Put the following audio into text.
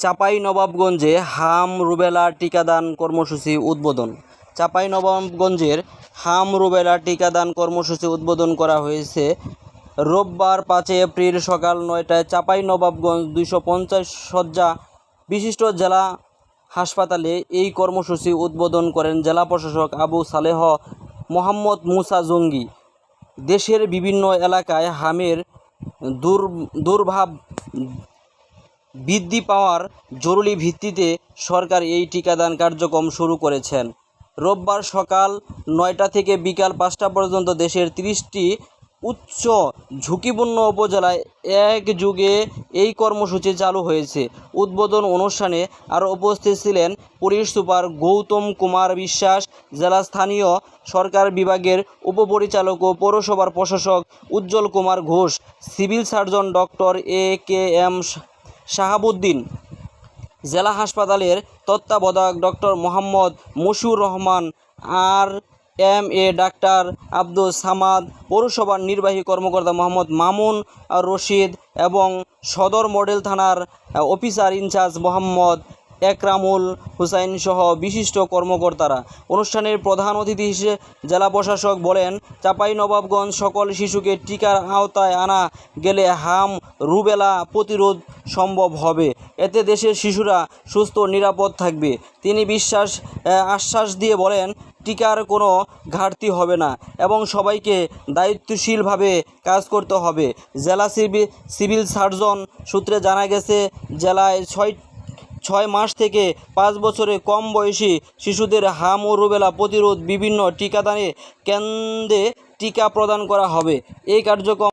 চাঁপাইনবাবগঞ্জে হাম রুবেলা টিকাদান কর্মসূচি উদ্বোধন। চাঁপাইনবাবগঞ্জের হাম রুবেলা টিকাদান কর্মসূচি উদ্বোধন করা হয়েছে রোববার ৫ এপ্রিল সকাল ৯টায় চাঁপাইনবাবগঞ্জ ২৫০ শয্যা বিশিষ্ট জেলা হাসপাতালে। এই কর্মসূচি উদ্বোধন করেন জেলা প্রশাসক আবু সালেহ মোহাম্মদ মুসা জঙ্গি। দেশের বিভিন্ন এলাকায় হামের দুর্ভাব বৃদ্ধি পাওয়ার জরুরি ভিত্তিতে সরকার এই টিকাদান কার্যক্রম শুরু করেছেন। রোববার সকাল ৯টা থেকে বিকাল ৫টা পর্যন্ত দেশের ৩০টি উচ্চ ঝুঁকিপূর্ণ উপজেলায় একযোগে এই কর্মসূচি চালু হয়েছে। উদ্বোধন অনুষ্ঠানে আরও উপস্থিত ছিলেন পুলিশ সুপার গৌতম কুমার বিশ্বাস, জেলা স্থানীয় সরকার বিভাগের উপপরিচালক ও পৌরসভার প্রশাসক Ujjwal Kumar Ghosh, civil surgeon doctor এ.কে.এম. শাহাবুদ্দিন, জেলা হাসপাতালের তত্ত্বাবধায়ক ডক্টর মোহাম্মদ মশিউর রহমান, আর.এম.এ. ডাক্তার আব্দুস সামাদ, পৌরসভার নির্বাহী কর্মকর্তা মোহাম্মদ মামুন রশিদ এবং সদর মডেল থানার অফিসার ইনচার্জ মোহাম্মদ একরামুল হুসাইন সহ বিশিষ্ট কর্মকর্তারা। অনুষ্ঠানের প্রধান অতিথি হিসেবে জেলা প্রশাসক বলেন, চাঁপাইনবাবগঞ্জ সকল শিশুকে টিকার আওতায় আনা গেলে হাম রুবেলা প্রতিরোধ সম্ভব হবে। এতে দেশের শিশুরা সুস্থ ও নিরাপদ থাকবে। তিনি আশ্বাস দিয়ে বলেন, টিকার কোনো ঘাটতি হবে না এবং সবাইকে দায়িত্বশীলভাবে কাজ করতে হবে। জেলা সিভিল সার্জন সূত্রে জানা গেছে, জেলায় ৬ মাস থেকে ৫ বছরের কম বয়সী শিশুদের হাম ও রুবেলা প্রতিরোধ বিভিন্ন টিকাদান কেন্দ্রে টিকা প্রদান করা হবে। এই কার্যক্রম